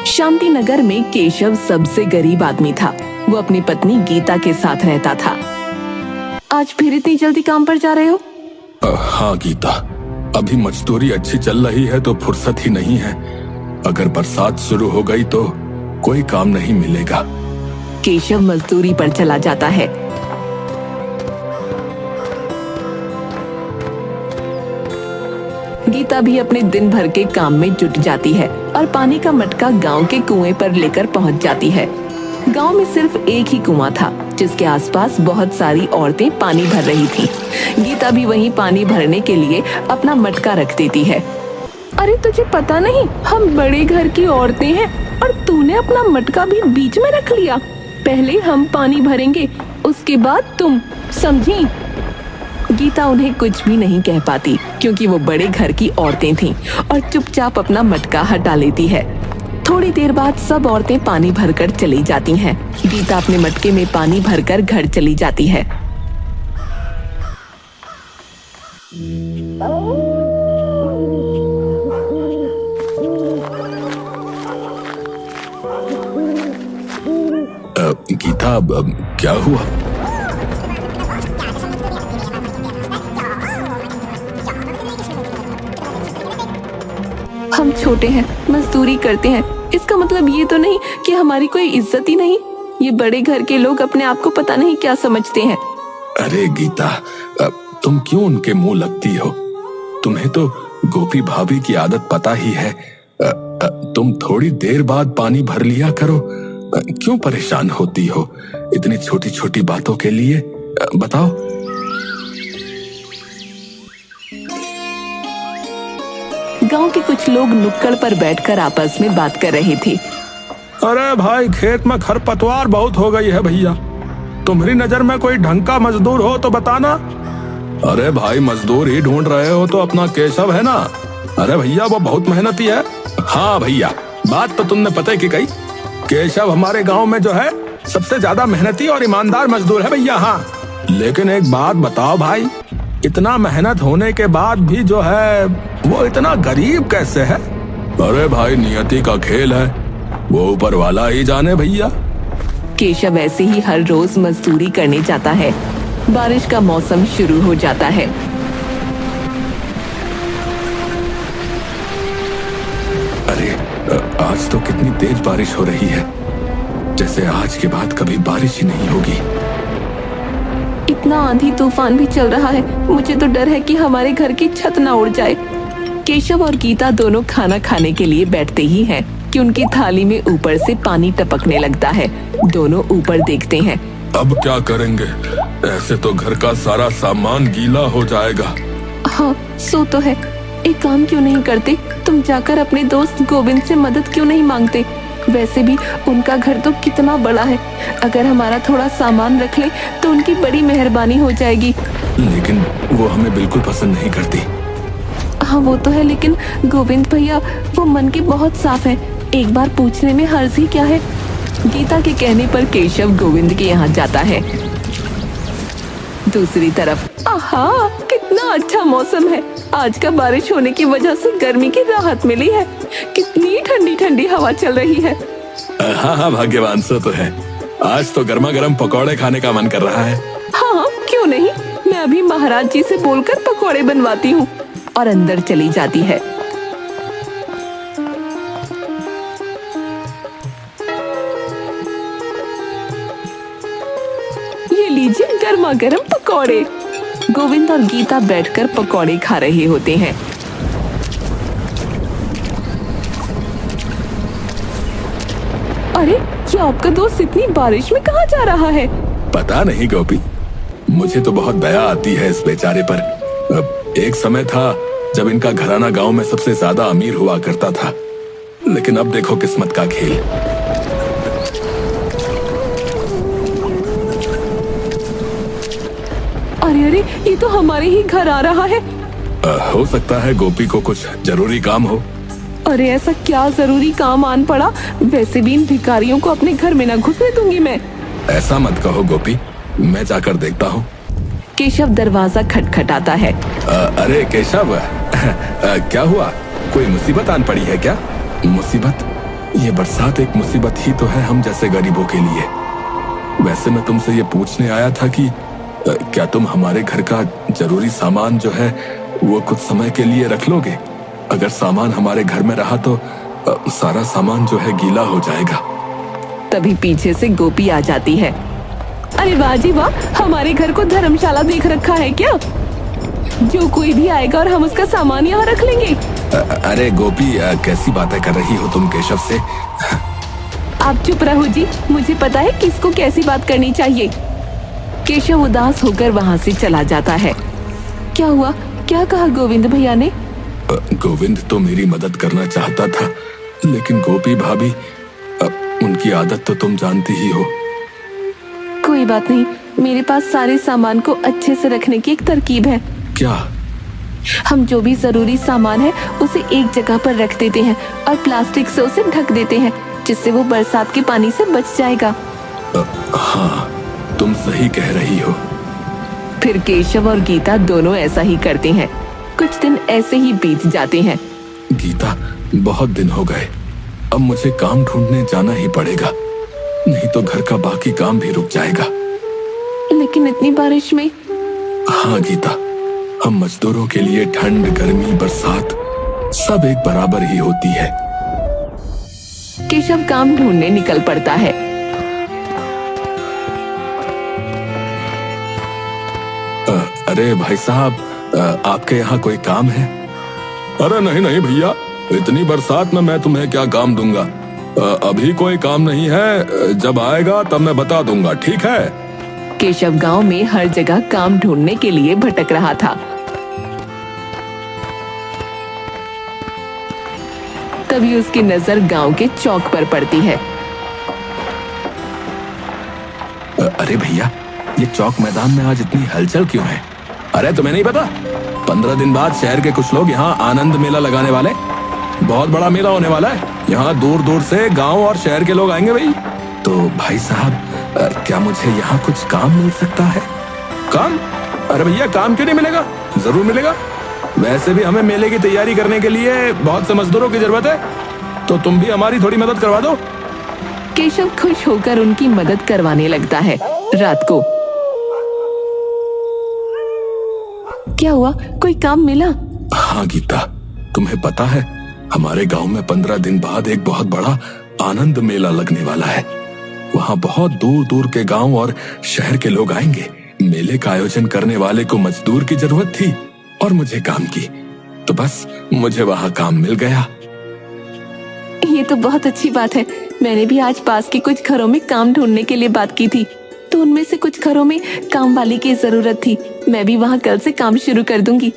शांति नगर में केशव सबसे गरीब आदमी था। वो अपनी पत्नी गीता के साथ रहता था। आज फिर इतनी जल्दी काम पर जा रहे हो? हाँ गीता, अभी मजदूरी अच्छी चल रही है तो फुर्सत ही नहीं है। अगर बरसात शुरू हो गई तो कोई काम नहीं मिलेगा। केशव मजदूरी पर चला जाता है। गीता भी अपने दिन भर के काम में जुट जाती है और पानी का मटका गांव के कुएं पर लेकर पहुंच जाती है। गांव में सिर्फ एक ही कुआं था जिसके आसपास बहुत सारी औरतें पानी भर रही थीं। गीता भी वहीं पानी भरने के लिए अपना मटका रख देती है। अरे तुझे पता नहीं, हम बड़े घर की औरतें हैं और तूने अपना मटका भी बीच में रख लिया। पहले हम पानी भरेंगे, उसके बाद तुम, समझी? गीता उन्हें कुछ भी नहीं कह पाती क्योंकि वो बड़े घर की औरतें थीं और चुपचाप अपना मटका हटा लेती है। थोड़ी देर बाद सब औरतें पानी भरकर चली जाती हैं। गीता अपने मटके में पानी भरकर घर चली जाती है। गीता, अब क्या हुआ? हम छोटे हैं, मजदूरी करते हैं, इसका मतलब ये तो नहीं कि हमारी कोई इज्जत ही नहीं। ये बड़े घर के लोग अपने आप को पता नहीं क्या समझते हैं। अरे गीता, तुम क्यों उनके मुंह लगती हो? तुम्हें तो गोपी भाभी की आदत पता ही है। तुम थोड़ी देर बाद पानी भर लिया करो। क्यों परेशान होती हो इतनी छोटी छोटी बातों के लिए? बताओ। गांव के कुछ लोग नुक्कड़ पर बैठकर आपस में बात कर रहे थे। अरे भाई, खेत में खरपतवार बहुत हो गई है भैया। तुम्हारी नजर में कोई ढंग का मजदूर हो तो बताना। अरे भाई, मजदूर ही ढूंढ रहे हो तो अपना केशव है ना? अरे भैया, वो बहुत मेहनती है। हाँ भैया, बात तो तुमने पता की कही। केशव हमारे गांव में जो है सबसे ज्यादा मेहनती और ईमानदार मजदूर है भैया। हाँ, लेकिन एक बात बताओ भाई, इतना मेहनत होने के बाद भी जो है वो इतना गरीब कैसे है? अरे भाई, नियति का खेल है, वो ऊपर वाला ही जाने भैया। केशव ऐसे ही हर रोज मजदूरी करने जाता है। बारिश का मौसम शुरू हो जाता है। अरे आज तो कितनी तेज बारिश हो रही है, जैसे आज के बाद कभी बारिश ही नहीं होगी। इतना आंधी तूफान भी चल रहा है, मुझे तो डर है कि हमारे घर की छत ना उड़ जाए। केशव और गीता दोनों खाना खाने के लिए बैठते ही हैं कि उनकी थाली में ऊपर से पानी टपकने लगता है। दोनों ऊपर देखते हैं। अब क्या करेंगे? ऐसे तो घर का सारा सामान गीला हो जाएगा। हाँ, सो तो है। एक काम क्यों नहीं करते, तुम जाकर अपने दोस्त गोविंद से मदद क्यों नहीं मांगते? वैसे भी उनका घर तो कितना बड़ा है, अगर हमारा थोड़ा सामान रख ले तो उनकी बड़ी मेहरबानी हो जाएगी। लेकिन वो हमें बिल्कुल पसंद नहीं करती। हाँ वो तो है, लेकिन गोविंद भैया वो मन के बहुत साफ हैं। एक बार पूछने में हर्ज ही क्या है। गीता के कहने पर केशव गोविंद के यहाँ जाता है। दूसरी तरफ, आहा, कितना अच्छा मौसम है। आज का बारिश होने की वजह से गर्मी की राहत मिली है। कितनी ठंडी ठंडी हवा चल रही है। हाँ हाँ, भाग्यवान सो तो है। आज तो गर्मा गर्म पकौड़े खाने का मन कर रहा है। हाँ, क्यों नहीं। मैं अभी महाराज जी से बोलकर पकौड़े बनवाती हूँ। और अंदर चली जाती है। ये लीजिए गर्मा गर्म पकौड़े। गोविंद और गीता बैठकर पकौड़े खा रहे होते हैं। अरे, ये आपका दोस्त इतनी बारिश में कहाँ जा रहा है? पता नहीं गोपी, मुझे तो बहुत दया आती है इस बेचारे पर। एक समय था जब इनका घराना गांव में सबसे ज्यादा अमीर हुआ करता था, लेकिन अब देखो किस्मत का खेल। अरे अरे, ये तो हमारे ही घर आ रहा है। हो सकता है गोपी को कुछ जरूरी काम हो। अरे ऐसा क्या जरूरी काम आन पड़ा? वैसे भी इन भिखारियों को अपने घर में न घुसने दूंगी मैं। ऐसा मत कहो गोपी, मैं जाकर देखता हूँ। केशव दरवाजा खटखटाता है। अरे केशव, क्या हुआ? कोई मुसीबत आन पड़ी है क्या? मुसीबत? ये बरसात एक मुसीबत ही तो है हम जैसे गरीबों के लिए। वैसे मैं तुमसे ये पूछने आया था कि क्या तुम हमारे घर का जरूरी सामान जो है वो कुछ समय के लिए रख लोगे? अगर सामान हमारे घर में रहा तो सारा सामान जो है गीला हो जाएगा। तभी पीछे से गोपी आ जाती है। अरे वाह जी वाह, हमारे घर को धर्मशाला देख रखा है क्या? जो कोई भी आएगा और हम उसका सामान यहाँ रख लेंगे। अरे गोपी, कैसी बातें कर रही हो तुम केशव से? आप चुप रहो जी, मुझे पता है किसको कैसी बात करनी चाहिए। केशव उदास होकर वहाँ से चला जाता है। क्या हुआ? क्या कहा गोविंद भैया ने? गोविंद तो मेरी मदद करना चाहता था, लेकिन गोपी भाभी, उनकी आदत तो तुम जानती ही हो। कोई बात नहीं, मेरे पास सारे सामान को अच्छे से रखने की एक तरकीब है। क्या? हम जो भी जरूरी सामान है उसे एक जगह पर रख देते हैं और प्लास्टिक से उसे ढक देते हैं, जिससे वो बरसात के पानी से बच जाएगा। हाँ, तुम सही कह रही हो। फिर केशव और गीता दोनों ऐसा ही करते हैं। कुछ दिन ऐसे ही बीत जाते हैं। गीता, बहुत दिन हो गए, अब मुझे काम ढूंढने जाना ही पड़ेगा, नहीं तो घर का बाकी काम भी रुक जाएगा। लेकिन इतनी बारिश में? हाँ गीता, हम मजदूरों के लिए ठंड, गर्मी, बरसात सब एक बराबर ही होती है। केशव काम ढूंढने निकल पड़ता है। अरे भाई साहब, आपके यहाँ कोई काम है? अरे नहीं नहीं भैया, इतनी बरसात में मैं तुम्हें क्या काम दूंगा। अभी कोई काम नहीं है, जब आएगा तब मैं बता दूंगा, ठीक है? केशव गांव में हर जगह काम ढूंढने के लिए भटक रहा था। तभी उसकी नजर गांव के चौक पर पड़ती है। अरे भैया, ये चौक मैदान में आज इतनी हलचल क्यों है? अरे तुम्हें नहीं पता, 15 दिन बाद शहर के कुछ लोग यहाँ आनंद मेला लगाने वाले। बहुत बड़ा मेला होने वाला है, यहाँ दूर दूर से गांव और शहर के लोग आएंगे भाई। तो भाई साहब, क्या मुझे यहाँ कुछ काम मिल सकता है? काम? अरे भैया, काम क्यों नहीं मिलेगा? जरूर मिलेगा। वैसे भी हमें मेले की तैयारी करने के लिए बहुत से मजदूरों की जरूरत है, तो तुम भी हमारी थोड़ी मदद करवा दो। केशव खुश होकर उनकी मदद करवाने लगता है। रात को क्या हुआ? कोई काम मिला? हाँ गीता, तुम्हें पता है हमारे गांव में 15 दिन बाद एक बहुत बड़ा आनंद मेला लगने वाला है। वहाँ बहुत दूर दूर के गांव और शहर के लोग आएंगे। मेले का आयोजन करने वाले को मजदूर की जरूरत थी और मुझे काम की, तो बस मुझे वहाँ काम मिल गया। ये तो बहुत अच्छी बात है। मैंने भी आज पास के कुछ घरों में काम ढूंढने के लिए बात की थी, तो उनमें से कुछ घरों में काम वाली की जरूरत थी। मैं भी वहाँ कल से काम शुरू कर दूंगी।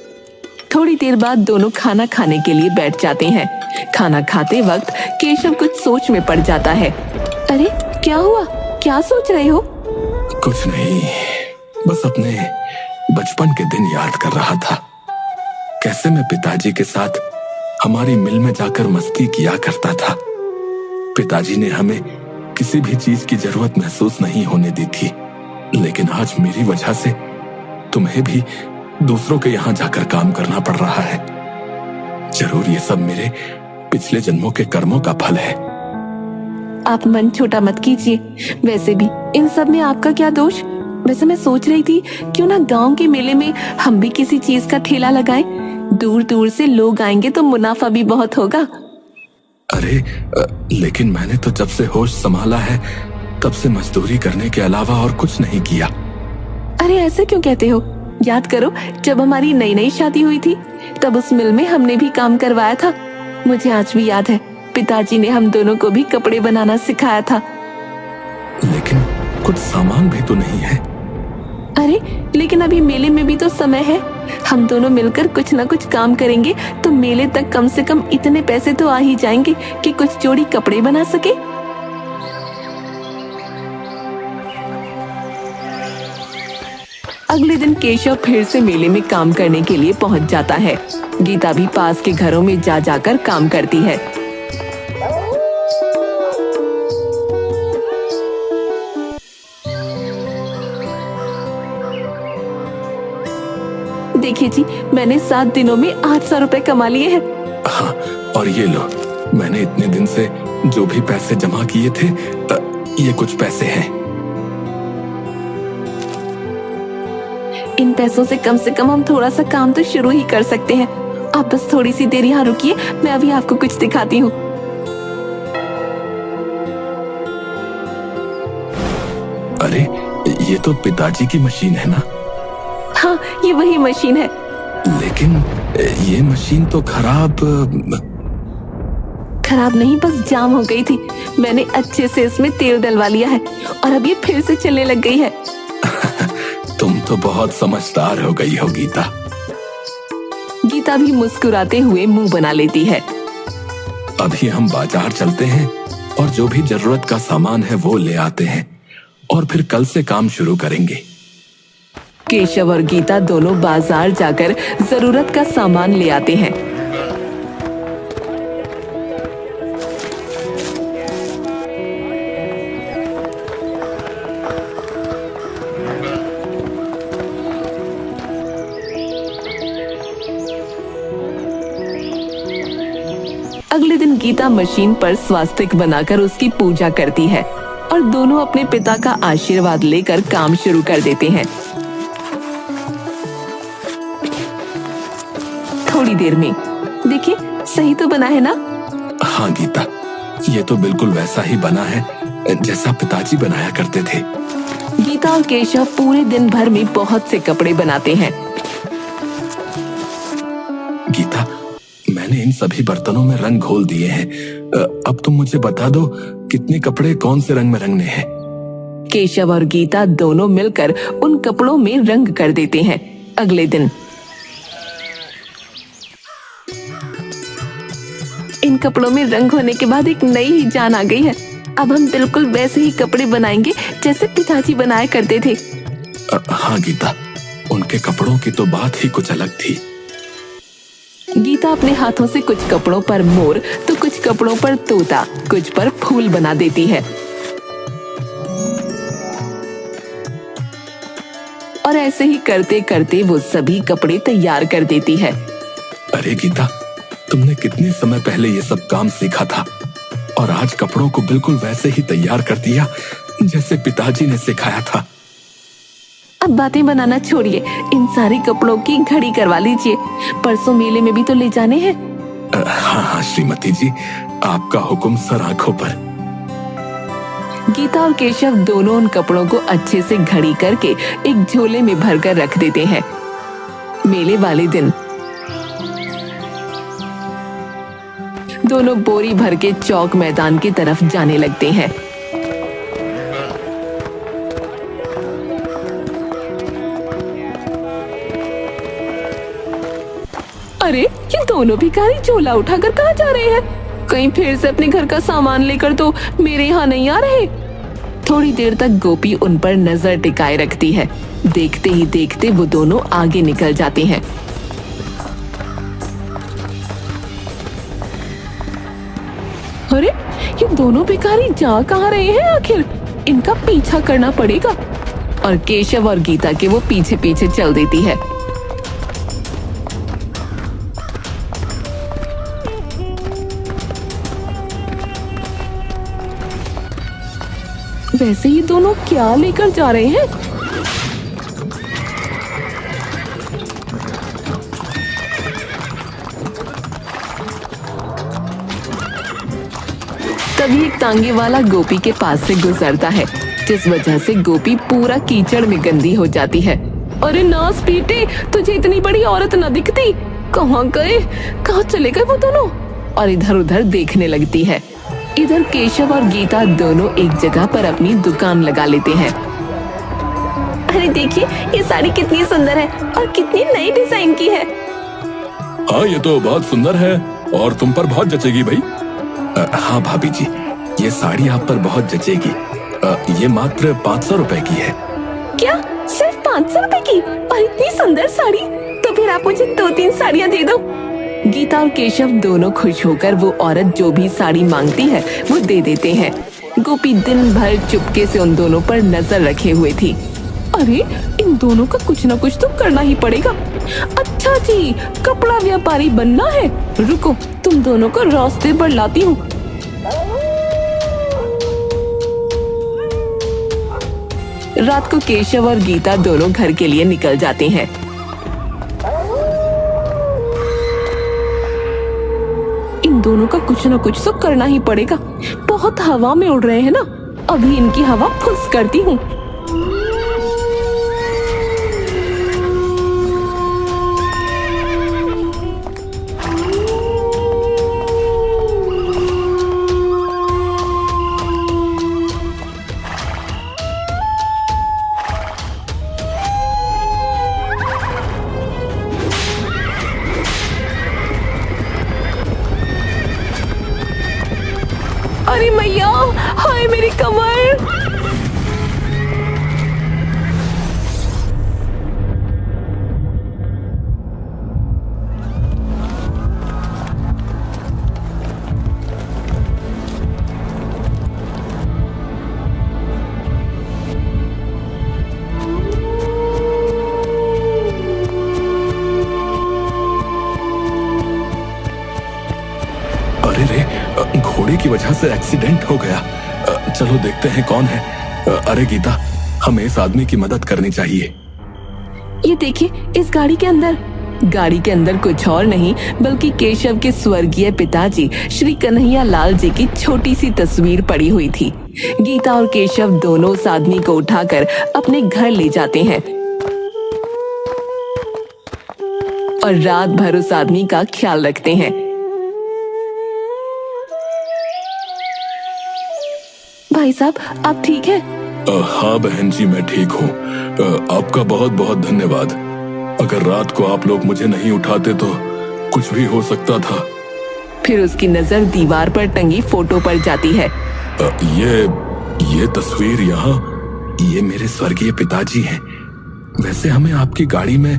थोड़ी देर बाद दोनों खाना खाने के लिए बैठ जाते हैं। खाना खाते वक्त केशव कुछ सोच में पड़ जाता है। अरे क्या हुआ? क्या सोच रहे हो? कुछ नहीं, बस अपने बचपन के दिन याद कर रहा था। कैसे मैं पिताजी के साथ हमारी मिल में जाकर मस्ती किया करता था। पिताजी ने हमें किसी भी चीज की जरूरत महसूस नहीं होने दी थी, लेकिन आज मेरी वजह से तुम्हें भी दूसरों के यहाँ जाकर काम करना पड़ रहा है। जरूर ये सब मेरे पिछले जन्मों के कर्मों का फल है। आप मन छोटा मत कीजिए। वैसे भी इन सब में आपका क्या दोष? वैसे मैं सोच रही थी क्यों ना गांव के मेले में हम भी किसी चीज का ठेला लगाएं। दूर दूर से लोग आएंगे तो मुनाफा भी बहुत होगा। अरे लेकिन मैंने तो जब से होश संभाला है तब से मजदूरी करने के अलावा और कुछ नहीं किया। अरे ऐसे क्यों कहते हो? याद करो, जब हमारी नई नई शादी हुई थी तब उस मिल में हमने भी काम करवाया था। मुझे आज भी याद है, पिताजी ने हम दोनों को भी कपड़े बनाना सिखाया था। लेकिन कुछ सामान भी तो नहीं है। अरे लेकिन अभी मेले में भी तो समय है। हम दोनों मिलकर कुछ ना कुछ काम करेंगे तो मेले तक कम से कम इतने पैसे तो आ ही जाएंगे कि कुछ जोड़ी कपड़े बना सके। अगले दिन केशव फिर से मेले में काम करने के लिए पहुंच जाता है। गीता भी पास के घरों में जा जाकर काम करती है। देखिए जी, मैंने 7 दिनों में 800 रुपए कमा लिए हैं। हाँ, और ये लो, मैंने इतने दिन से जो भी पैसे जमा किए थे, ये कुछ पैसे हैं। इन पैसों से कम हम थोड़ा सा काम तो शुरू ही कर सकते हैं। आप बस थोड़ी सी देर यहाँ रुकिए, मैं अभी आपको कुछ दिखाती हूँ। अरे ये तो पिताजी की मशीन है ना? हाँ, ये वही मशीन है। लेकिन ये मशीन तो खराब नहीं, बस जाम हो गई थी। मैंने अच्छे से इसमें तेल डलवा लिया है और अब ये फिर से चलने लग गई है। तुम तो बहुत समझदार हो गई हो गीता। गीता भी मुस्कुराते हुए मुंह बना लेती है। अभी हम बाजार चलते हैं और जो भी जरूरत का सामान है वो ले आते हैं और फिर कल से काम शुरू करेंगे। केशव और गीता दोनों बाजार जाकर जरूरत का सामान ले आते हैं। अगले दिन गीता मशीन पर स्वास्तिक बनाकर उसकी पूजा करती है और दोनों अपने पिता का आशीर्वाद लेकर काम शुरू कर देते हैं। थोड़ी देर में देखिए, सही तो बना है ना? हाँ गीता, ये तो बिल्कुल वैसा ही बना है जैसा पिताजी बनाया करते थे। गीता और केशव पूरे दिन भर में बहुत से कपड़े बनाते हैं। गीता, मैंने इन सभी बर्तनों में रंग घोल दिए हैं। अब तुम मुझे बता दो कितने कपड़े कौन से रंग में रंगने हैं। केशव और गीता दोनों मिलकर उन कपड़ों में रंग कर देते हैं। अगले दिन इन कपड़ों में रंग होने के बाद एक नई ही जान आ गई है। अब हम बिल्कुल वैसे ही कपड़े बनाएंगे जैसे पिताजी बनाया करते थे। हाँ गीता, उनके कपड़ों की तो बात ही कुछ अलग थी। गीता अपने हाथों से कुछ कपड़ों पर मोर तो कुछ कपड़ों पर तोता, कुछ पर फूल बना देती है और ऐसे ही करते करते वो सभी कपड़े तैयार कर देती है। अरे गीता, तुमने कितने समय पहले ये सब काम सीखा था और आज कपड़ों को बिल्कुल वैसे ही तैयार कर दिया जैसे पिताजी ने सिखाया था। अब बातें बनाना छोड़िए, इन सारे कपड़ों की घड़ी करवा लीजिए। परसों मेले में भी तो ले जाने हैं। हाँ हाँ श्रीमती जी, आपका हुक्म सर आंखों पर। गीता और केशव दोनों उन कपड़ों को अच्छे से घड़ी करके एक झोले में भरकर रख देते हैं। मेले वाले दिन दोनों बोरी भर के चौक मैदान की तरफ जाने लगते हैं। अरे, ये दोनों भिखारी झोला उठाकर कहाँ जा रहे हैं? कहीं फिर से अपने घर का सामान लेकर तो मेरे यहाँ नहीं आ रहे। थोड़ी देर तक गोपी उन पर नजर टिकाए रखती है। देखते ही देखते वो दोनों आगे निकल जाते हैं। अरे, ये दोनों भिखारी जा कहाँ रहे हैं आखिर? इनका पीछा करना पड़ेगा। और केशव और गीता के वो पीछे पीछे चल देती है। वैसे ये दोनों क्या लेकर जा रहे हैं? तभी एक तांगे वाला गोपी के पास से गुजरता है, जिस वजह से गोपी पूरा कीचड़ में गंदी हो जाती है। अरे नास पीटे, तुझे इतनी बड़ी औरत न दिखती? कहाँ गए? कहाँ चले गए वो दोनों? और इधर उधर देखने लगती है। इधर केशव और गीता दोनों एक जगह पर अपनी दुकान लगा लेते हैं। अरे देखिए, ये साड़ी कितनी सुंदर है और कितनी नई डिजाइन की है। हाँ, ये तो बहुत सुंदर है और तुम पर बहुत जचेगी भाई। हाँ भाभी जी, ये साड़ी आप पर बहुत जचेगी। ये मात्र 500 रुपए की है। क्या? सिर्फ 500 रुपए की? और इतनी सुंदर साड़ी? तो फिर आप मुझे 2-3 साड़ियाँ दे दो। गीता और केशव दोनों खुश होकर वो औरत जो भी साड़ी मांगती है वो दे देते हैं। गोपी दिन भर चुपके से उन दोनों पर नजर रखे हुए थी। अरे, इन दोनों का कुछ न कुछ तो करना ही पड़ेगा। अच्छा जी, कपड़ा व्यापारी बनना है। रुको, तुम दोनों को रास्ते पर लाती हूँ। रात को केशव और गीता दोनों घर के लिए निकल जाते हैं। इन दोनों का कुछ ना कुछ तो करना ही पड़ेगा। बहुत हवा में उड़ रहे हैं ना, अभी इनकी हवा फुस करती हूँ। अरे मैया, हाय मेरी कमर। अरे रे, घोड़े की वजह से एक्सीडेंट हो गया। चलो देखते हैं कौन है। अरे गीता, हमें इस आदमी की मदद करनी चाहिए। ये देखिए, इस गाड़ी के अंदर कुछ और नहीं बल्कि केशव के स्वर्गीय पिताजी श्री कन्हैया लाल जी की छोटी सी तस्वीर पड़ी हुई थी। गीता और केशव दोनों उस आदमी को उठाकर अपने घर ले जाते हैं और रात भर उस आदमी का ख्याल रखते हैं। भाई साहब, आप ठीक हैं? हाँ बहन जी, मैं ठीक हूँ। आपका बहुत बहुत धन्यवाद। अगर रात को आप लोग मुझे नहीं उठाते तो कुछ भी हो सकता था। फिर उसकी नजर दीवार पर टंगी फोटो पर जाती है। ये तस्वीर यहाँ, ये मेरे स्वर्गीय पिताजी हैं। वैसे हमें आपकी गाड़ी में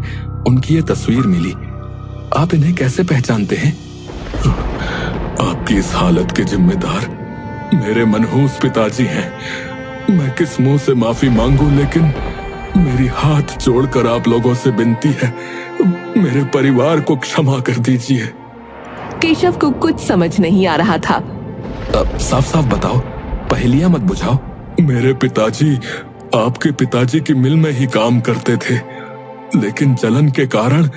उनकी ये तस्वीर मिली। आप इन्हें कैसे पहचानते हैं? आपकी इस हालत के जिम्मेदार मेरे मनहूस पिताजी हैं। मैं किस मुंह से माफी मांगू, लेकिन मेरी हाथ जोड़कर आप लोगों से विनती है, मेरे परिवार को क्षमा कर दीजिए। केशव को कुछ समझ नहीं आ रहा था। साफ साफ बताओ, पहेलियां मत बुझाओ। मेरे पिताजी आपके पिताजी की मिल में ही काम करते थे, लेकिन जलन के कारण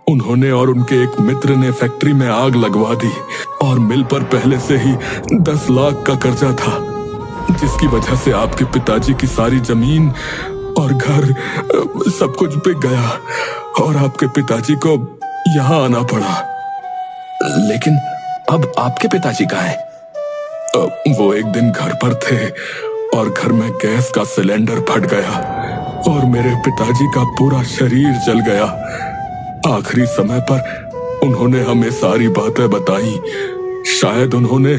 उन्होंने और उनके एक मित्र ने फैक्ट्री में आग लगवा दी और मिल पर पहले से ही 10 लाख का कर्जा था, जिसकी वजह से आपके पिताजी की सारी जमीन और घर सब कुछ बिक गया और आपके पिताजी को यहाँ आना पड़ा। लेकिन अब आपके पिताजी कहाँ हैं? वो एक दिन घर पर थे और घर में गैस का सिलेंडर फट गया और मेरे पिताजी का पूरा शरीर जल गया। आखिरी समय पर उन्होंने हमें सारी बातें बताई। शायद उन्होंने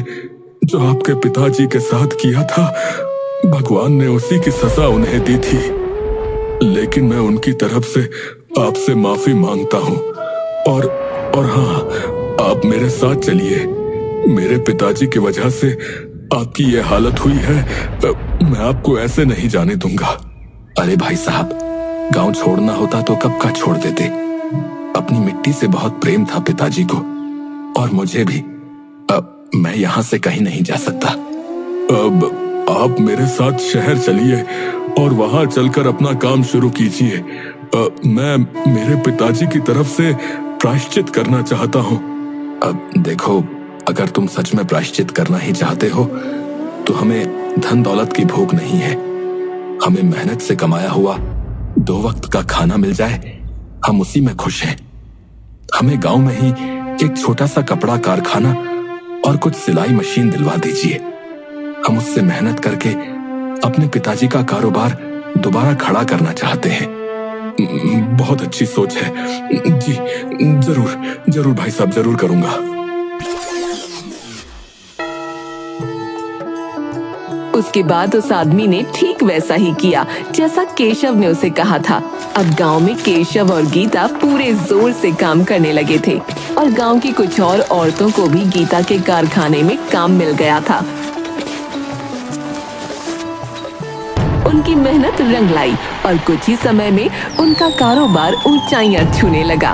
जो आपके पिताजी के साथ किया था, भगवान ने उसी की सजा उन्हें दी थी। लेकिन मैं उनकी तरफ से आपसे माफी मांगता हूँ। और हाँ, आप मेरे साथ चलिए। मेरे पिताजी की वजह से आपकी ये हालत हुई है, मैं आपको ऐसे नहीं जाने दूंगा। अरे भाई साहब, गांव छोड़ना होता तो कब का छोड़ देते। अपनी मिट्टी से बहुत प्रेम था पिताजी को, और मुझे भी। मैं यहाँ से कहीं नहीं जा सकता। अब आप मेरे साथ शहर चलिए और वहां चलकर अपना काम शुरू कीजिए। मैं मेरे पिताजी की तरफ से प्रायश्चित करना चाहता हूँ। अब देखो, अगर तुम सच में प्रायश्चित करना ही चाहते हो तो हमें धन दौलत की भूख नहीं है। हमें मेहनत से कमाया हुआ 2 वक्त का खाना मिल जाए, हम उसी में खुश हैं। हमें गांव में ही एक छोटा सा कपड़ा कारखाना और कुछ सिलाई मशीन दिलवा दीजिए। हम उससे मेहनत करके अपने पिताजी का कारोबार दोबारा खड़ा करना चाहते हैं। बहुत अच्छी सोच है जी। जरूर जरूर भाई साहब, जरूर करूंगा। उसके बाद उस आदमी ने ठीक वैसा ही किया जैसा केशव ने उसे कहा था। अब गांव में केशव और गीता पूरे जोर से काम करने लगे थे और गांव की कुछ और औरतों को भी गीता के कारखाने में काम मिल गया था। उन उनकी मेहनत रंग लाई और कुछ ही समय में उनका कारोबार ऊंचाइयां छूने लगा।